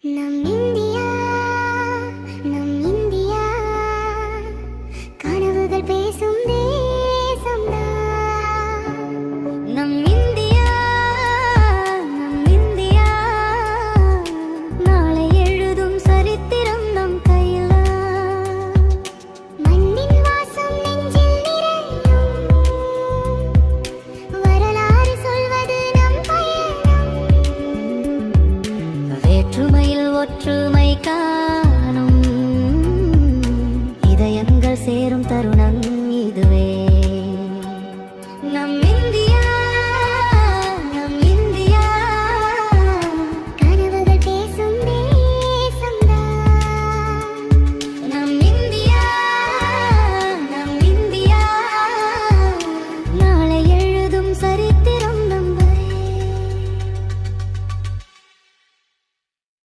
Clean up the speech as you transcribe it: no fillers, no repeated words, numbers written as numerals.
நம் இந்தியா நம் இந்தியா கனவுகள் பேசும் தேசம்தான். நம் இந்தியா நம் இந்தியா நாளை எழுதும் சரித்திரம் நம் கையில். மண்ணின் வாசம் நெஞ்சில் நிறையும் வரலாறு சொல்வது நம் பயணம். வேற்றுமையில் ஒற்றுமை